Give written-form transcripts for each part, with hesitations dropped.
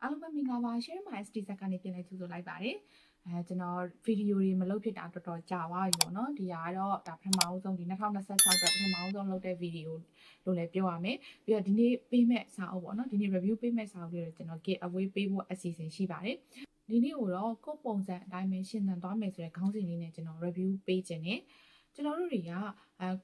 အားလုံးပဲမင်္ဂလာပါ share my ST ဇက်ကနေပြန်လဲကြိုဆိုလိုက်ပါတယ်ကျွန်တော်ဗီဒီယိုတွေမလုပ်ဖြစ်တာတော်တော်ကြာသွားပြီပေါ့နော်ဒီကတော့ဒါပထမအဆုံးဒီ2026အတွက်ပထမအဆုံးလုပ်တဲ့ဗီဒီယိုလို့လည်းပြောရမယ်ပြီးတော့ဒီနေ့ပေးမဲ့စာအုပ်ပေါ့နော်ဒီနေ့ review ပေးမဲ့စာအုပ်လေးကိုကျွန်တော် give away ပေးဖို့အစီအစဉ်ရှိပါတယ်ဒီနေ့ကိုတော့ကိုပုံစံအတိုင်းပဲရှင်းသန်သွားမယ်ဆိုတဲ့ခေါင်းစဉ်လေးနဲ့ကျွန်တော် review ပေးခြင်းနဲ့ကျွန်တော်တို့တွေက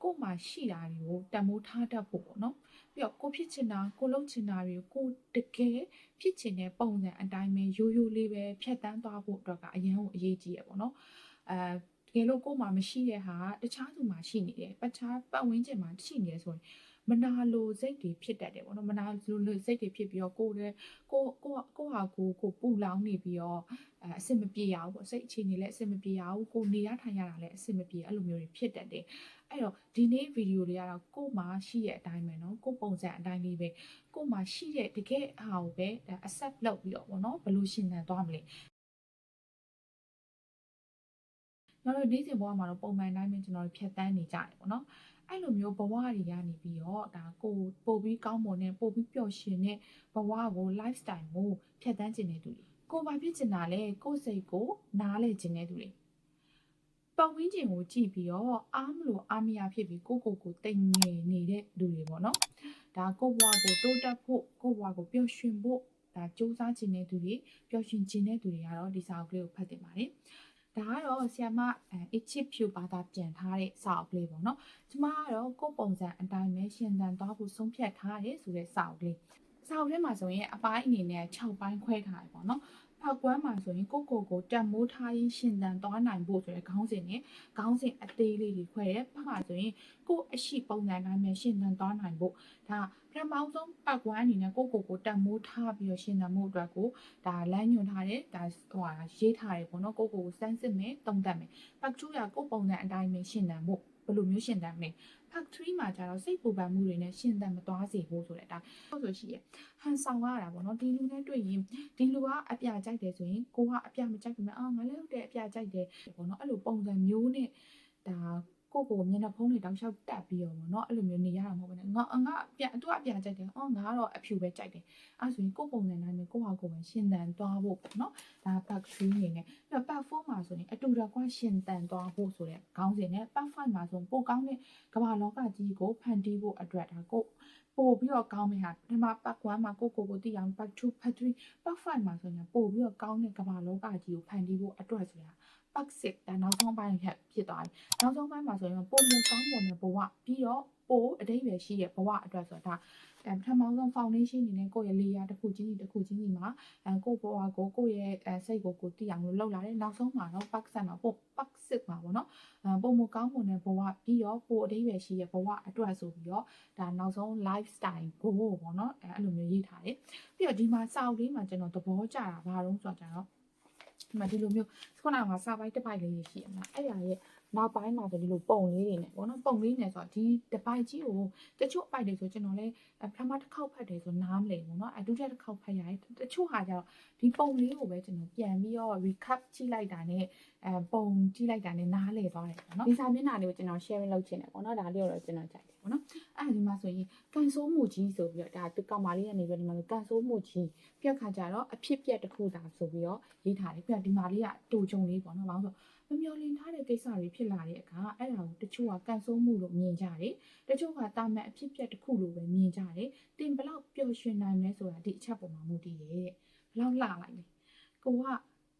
ကို့မှာရှိတာတွေကိုတန်ဖိုးထားတတ်ဖို့ပေါ့နော်ပြီးတော့ကိုဖြစ်ချင်တာကိုလုပ်ချင်တာတွေကိုတကယ်ဖြစ်ချင်တဲ့ပုံစံအတိုင်းပဲရိုးရိုးလေးပဲဖြတ်တန်းသွားဖို့အတွက်ကအရန်ကိုအရေးကြီးရပေါ့နော်တကယ်လို့ကို့မှာမရှိတဲ့ဟာတခြားသူမှာရှိနေတယ်ပတ်ဝန်းကျင်မှာရှိနေတယ်ဆိုရင်မနာလိုစိတ်တွေဖြစ်တတ်တယ်ပေါ့နော်မနာလိုစိတ်တွေဖြစ်ပြီးတော့ကိုဟာကိုပူလောင်နေပြီးတော့အဆင်မပြေရဘူးပေါ့စိတ်အခြေအနေလည်းအဆင်မပြေရဘူးကိုနေရထိုင်ရတာလည်းအဆင်မပြေအဲ့လိုမျိုးတွေဖြစ်တတ်တယ်အဲ့တော့ဒီနေ့ဗီဒီယိုလေးကတော့ကို့မှာရှိတဲ့အတိုင်းပဲเนาะကို့ပုံစံအတိုင်းလေးပဲကို့မှာရှိတဲ့တကယ်ဟာကိုပဲ accept လုပ်ပြီးတော့ပေါ့เนาะဘယ်လိုရှင်းသန်သွားမလဲကျွန်တော်တို့နေ့စဉ်ဘဝမှာတော့ပုံမှန်တိုင်းပဲကျွန်တော်တို့ဖြတ်တန်းနေကြတယ်ပေါ့နော်အဲ့လိုမျိုးဘဝတွေကနေပြီးတော့ဒါကိုပို့ပြီးကောင်းမွန်တဲ့ပို့ပြီးပျော်ရွှင်တဲ့ဘဝကို lifestyle ကိုဖြတ်တန်းခြင်းတဲ့သူတွေကိုဘာဖြစ်ချင်တာလဲကိုယ်စိတ်ကိုနားလေခြင်းတဲ့သူတွေပတ်ဝန်းကျင်ကိုကြည့်ပြီးတော့အားမလို့အားမရဖြစ်ပြီးကိုတိမ်ငယ်နေတဲ့လူတွေပေါ့နော်ဒါကိုဘဝကိုတိုးတက်ဖို့ကိုဘဝကိုပျော်ရွှင်ဖို့ဒါစူးစမ်းခြင်းတဲ့သူတွေပျော်ရွှင်ခြင်းတဲ့သူတွေကတော့ဒီစာအုပ်ကလေးကိုဖတ်တင်ပါတယ်ဒါကတော့ဆီယမအချစ်ဖြူဘာသာပြန်ထားတဲ့စာအုပ်လေးပေါ့နော်ကျမကတော့ကိုယ်ပုံစံအတိုင်းပဲရှင်သန်သွားဖို့ဆုံးဖြတ်ထားတယ်ဆိုတဲ့စာအုပ်လေးစာအုပ်ထဲမှာဆိုရင်အပိုင်းအနေနဲ့6ပိုင်းခွဲထားတယ်ပေါ့နော်ဖောက်ကွမ်းမှာဆိုရင်ကိုတန်မိုးထားရင်းရှင်သန်သွားနိုင်ဖို့ဆိုတဲ့ခေါင်းစဉ်နဲ့ခေါင်းစဉ်အသေးလေးတွေခွဲတယ်ပတ်မှာဆိုရင်ကိုအရှိပုံစံတိုင်းပဲရှင်သန်သွားနိုင်ဖို့ဒါပထမဆုံးပတ်ကွမ်းအနေနဲ့ကိုတန်မိုးထားပြီးတော့ရှင်သန်မှုအတွက်ကိုဒါလမ်းညွှန်ထားတယ်ဒါရေးထားတယ်ပေါ့နော်ကိုစမ်းစစ်မယ်တုံ့တက်မယ်ပတ်2ကကိုပုံစံအတိုင်းပဲရှင်သန်ဖို့ဘယ်လိုမျိုးရှင်သန်မလဲဖက်3မှာကျတော့စိတ်ပူပန်မှုတွေနဲ့ရှင်သန်မသွားစေဖို့ဆိုတဲ့အတိုင်းဆိုရှိရဟန်ဆောင်ရတာပေါ့နော်ဒီလူနဲ့တွေ့ရင်ဒီလူကအပြကြိုက်တယ်ဆိုရင်ကိုကအပြမကြိုက်ဘူးငါလည်းဟုတ်တယ်အပြကြိုက်တယ်ပေါ့နော်အဲ့လိုပုံစံမျိုးနဲ့ဒါကိုမျက်နှာဖုံးတွေတောက်လျှောက်တက်ပြီးတော့ပေါ့နော်အဲ့လိုမျိုးနေရတာမဟုတ်ဘူးနဲ့ငါသူကအပြကြိုက်တယ်ငါကတော့အဖြူပဲကြိုက်တယ်အဲ့ဆိုရင်ကိုပုံစံတိုင်းနဲ့ကိုဟာကိုပဲရှင်သန်သွားဖို့ပေါ့နော်ဒါပတ်3အနေနဲ့ပြီးတော့ပတ်4မှာဆိုရင်အတူတကွရှင်သန်သွားဖို့ဆိုတဲ့ခေါင်းစဉ်နဲ့ပတ်5မှာဆိုပိုကောင်းတဲ့ကမ္ဘာလောကကြီးကိုဖန်တီးဖို့အတွက်ဒါကိုပို့ပြီးတော့ကောင်းမယ့်ဟာပထမပတ်1မှာကိုသိအောင်ပတ်2ပတ်3ပတ်5မှာဆိုရင်ပို့ပြီးတော့ကောင်းတဲ့ကမ္ဘာလောကကြီးကိုဖန်တီးဖို့အတွက်ဆိုတာပတ်6ဒါနောက်ဆုံးပိုင်းဖြစ်သွားပြီနောက်ဆုံးပိုင်းမှာဆိုရင်ပုံမကောင်းမွန်တဲ့ဘဝပြီးတော့ပို့အတိတ်ပဲရှိတဲ့ဘဝအတွက်ဆိုတာပထမဆုံး foundation အနေနဲ့ကိုယ့်ရဲ့ layer တစ်ခုချင်းစီမှာကိုယ့်ဘဝကိုယ့်ရဲ့စိတ်ကိုသိအောင်လို့လုပ်လာတယ်နောက်ဆုံးမှာတော့ပတ်7မှာပတ်6မှာပေါ့နော်ပုံမကောင်းမွန်တဲ့ဘဝပြီးတော့ပို့အတိတ်ပဲရှိတဲ့ဘဝအတွက်ဆိုပြီးတော့ဒါနောက်ဆုံး lifestyle ကိုပေါ့နော်အဲ့လိုမျိုးရေးထားတယ်ပြီးတော့ဒီမှာစာအုပ်လေးမှာကျွန်တော်သဘောကျတာဘာလို့ဆိုတော့ကျွန်တော်ဒီမှာဒီလိုမျိုးခုနကစာပိုင်းတစ်ပိုက်လေးရှိရမှာအဲ့ဒါရဲ့နောက်ပိုင်းမှာဆိုဒီလိုပုံလေးတွေနဲ့ပေါ့နော်ပုံလေးနဲ့ဆိုတော့ဒီတစ်ပိုက်ကြီးကိုတချို့အပိုက်တွေဆိုကျွန်တော်လည်းပထမတစ်ခေါက်ဖတ်တယ်ဆိုနားမလည်ဘူးเนาะဒုတိယတစ်ခေါက်ဖတ်ရတယ်တချို့ဟာကျတော့ဒီပုံလေးကိုပဲကျွန်တော်ပြန်ပြီးတော့ recap ကြည့်လိုက်တာနဲ့ပုံကြည့်လိုက်တာနဲ့နားလည်သွားတယ်ပေါ့နော်ဒီစာမျက်နှာလေးကိုကျွန်တော် sharing လုပ်ချင်တယ်ပေါ့နော်ဒါလေးကိုတော့ကျွန်တော်ကြိုက်တယ်ပေါ့နော်အဲ့ဒီမှာဆိုရင်ကန်ဆိုးမှုကြီးဆိုပြီးတော့ဒါသူကောင်မလေးကနေပြီးဒီမှာကန်ဆိုးမှုကြီးပြက်ခါကြတော့အဖြစ်ပြက်တစ်ခုသာဆိုပြီးတော့ရေးထားတယ်ပြဒီမှာလေးကတူကြုံလေးပေါ့နော်ဘာလို့ဆိုမမျော်လင့်ထားတဲ့ကိစ္စတွေဖြစ်လာတဲ့အခါအဲ့ဒါကိုတချို့ကကန်ဆိုးမှုလို့မြင်ကြတယ်တချို့ကတာမန်အဖြစ်ပြက်တစ်ခုလို့ပဲမြင်ကြတယ်တင်ဘလောက်ပျော်ရွှင်နိုင်လဲဆိုတာဒီအချက်ပေါ်မှာမူတည်တယ်တဲ့ဘလောက်လှလိုက်လဲကိုက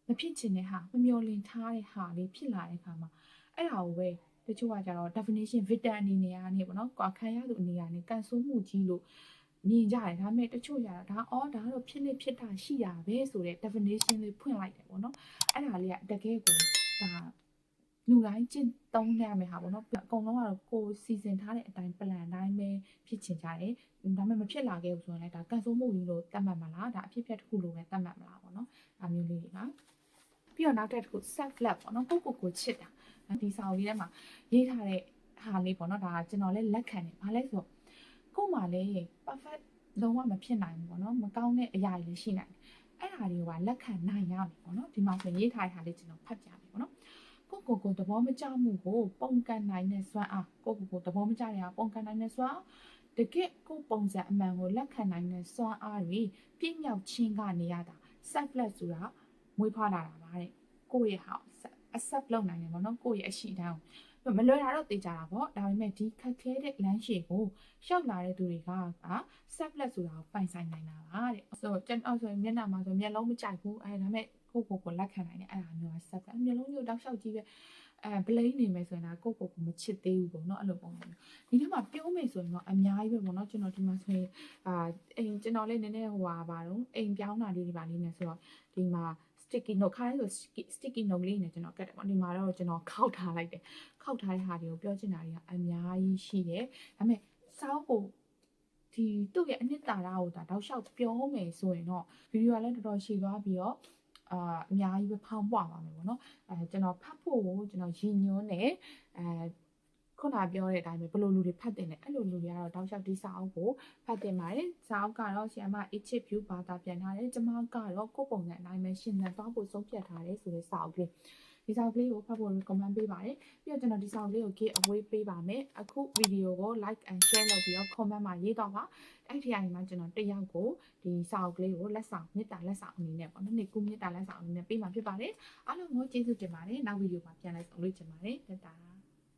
မဖြစ်ချင်တဲ့ဟာမမျော်လင့်ထားတဲ့ဟာလေးဖြစ်လာတဲ့အခါမှာအဲ့ဒါကိုပဲတချို့ကကြတော့ definition victim အနေနဲ့ကနေပေါ့နော်ခံရသူအနေနဲ့ကန်ဆိုးမှုကြီးလို့မြင်ကြတယ်ဒါပေမဲ့တချို့ကြတော့ဒါတော့ဖြစ်တာရှိတာပဲဆိုတဲ့ definition လေးဖွင့်လိုက်တယ်ပေါ့နော်အဲ့ဒါလေးကတကယ်ကိုဒါလူတိုင်းကျင့်သုံးရမယ့်ဟာပေါ့နော်အကုန်လုံးကတော့ကိုစီစဉ်ထားတဲ့အတိုင်း plan တိုင်းပဲဖြစ်ချင်ကြတယ်ဒါပေမဲ့မဖြစ်လာခဲ့ဘူးဆိုရင်လည်းဒါကန်ဆိုးမှုကြီးလို့သတ်မှတ်မှာလားဒါအဖြစ်အပျက်တစ်ခုလို့ပဲသတ်မှတ်မလားပေါ့နော်အမျိုးလေးတွေကပြီးတော့နောက်တစ်ခု self love ပေါ့နော်ကိုချစ်တာဒီစာအုပ်လေးထဲမှာရေးထားတဲ့ဟာလေးပေါ့နော်ဒါကကျွန်တော်လည်းလက်ခံတယ်ဘာလဲဆိုကို့မှာလည်း perfect လုံးဝမဖြစ်နိုင်ဘူးပေါ့နော်မကောင်းတဲ့အရာတွေလည်းရှိနိုင်တယ်အဲ့ဒါတွေကလက်ခံနိုင်ရမယ်ပေါ့နော်ဒီမှာဆိုရေးထားတဲ့ဟာလေးကျွန်တော်ဖတ်ပြမယ်ပေါ့နော်ကိုသဘောမကျမှုကိုပုံကန်နိုင်တဲ့စွမ်းအားကိုသဘောမကျတဲ့ဟာပုံကန်နိုင်တဲ့စွမ်းတ တကယ်ကိုပုံစံအမှန်ကိုလက်ခံနိုင်တဲ့စွမ်းအားတွေပြည့်မြောက်ခြင်းကနေရတာ self love ဆိုတာမွေးဖွားလာတာပါတဲ့ကိုယ့်ရဲ့ဟာ accept လုပ်နိုင်တယ်ပေါ့နော်ကိုယ့်ရဲ့အရှိတမ်းကိုမလွယ်တာတော့သိကြတာပေါ့ဒါပေမဲ့ဒီခက်ခဲတဲ့လမ်းရှည်ကိုရှောက်လာတဲ့သူတွေက self love ဆိုတာကိုပိုင်ဆိုင်နိုင်တာပါတဲ့ဆိုတော့ကျွန်တော်ဆိုရင်မျက်နှာမှာဆိုမျက်လုံးမကြိုက်ဘူးဒါပေမဲ့ကိုလက်ခံနိုင်တယ်အဲ့ဒါမျိုးက self love မျက်လုံးမျိုးတောက်လျှောက်ကြီးပဲဘလိန်နေမယ်ဆိုရင်ဒါကိုမချစ်သေးဘူးပေါ့နော်အဲ့လိုပုံစံဒီထဲမှာပြောမယ်ဆိုရင်တော့အများကြီးပဲပေါ့နော်ကျွန်တော်ဒီမှာဆိုရင်အိမ်ကျွန်တော်လေးနည်းနည်းဟိုပါတော့အိမ်ပြောင်းတာလေးတွေပါလေးနဲ့ဆိုတော့ဒီမှာ sticky note ခါလေးဆို sticky note လေးနဲ့ကျွန်တော်ကတ်တယ်ပေါ့ဒီမှာတော့ကျွန်တော်ခောက်ထားလိုက်တယ်ခောက်ထားတဲ့ဟာတွေကိုပြောချင်တာတွေကအများကြီးရှိတယ်ဒါပေမဲ့စောင်းကိုဒီသူ့ရဲ့အနှစ်သာရကိုဒါတောက်လျှောက်ပြောမယ်ဆိုရင်တော့ဗီဒီယိုကလည်းတော်တော်ရှည်သွားပြီးတော့အများကြီးပဲဖောင်းပွားပါမယ်ပေါ့နော်ကျွန်တော်ဖတ်ဖို့ကိုကျွန်တော်ရည်ညွှန်းတယ်ခုနပြောတဲ့အတိုင်းပဲဘယ်လိုလူတွေဖတ်တင်လဲအဲ့လိုလူတွေကတော့တောက်လျှောက်ဒီစာအုပ်ကိုဖတ်တင်ပါတယ်စာအုပ်ကတော့ဆီယမ Egypt view ဘာသာပြန်ထားတယ်ကျမကတော့ကိုပုံစံအတိုင်းပဲရှင်းသန်သွားဖို့ဆုံးဖြတ်ထားတယ်ဆိုတဲ့စာအုပ်လေးဒီစာအုပ်လေးကိုဖတ်ဖို့ recommend ပေးပါတယ်ပြီးတော့ကျွန်တော်ဒီစာအုပ်လေးကို give away ပေးပါမယ်အခုဗီဒီယိုကို like and share လုပ်ပြီးတော့ comment မှာရေးတော့ပါအဲ့ဒီအရင်မှာကျွန်တော်တယောက်ကိုဒီစာအုပ်လေးကိုလက်ဆောင်မေတ္တာလက်ဆောင်အနေနဲ့ပေါ့နော်နေ့ကူးမေတ္တာလက်ဆောင်အနေနဲ့ပေးမှာဖြစ်ပါတယ်အားလုံးကိုကျေးဇူးတင်ပါတယ်နောက်ဗီဒီယိုမှာပြန်လည်ဆုံတွေ့ကြပါမယ်တတာ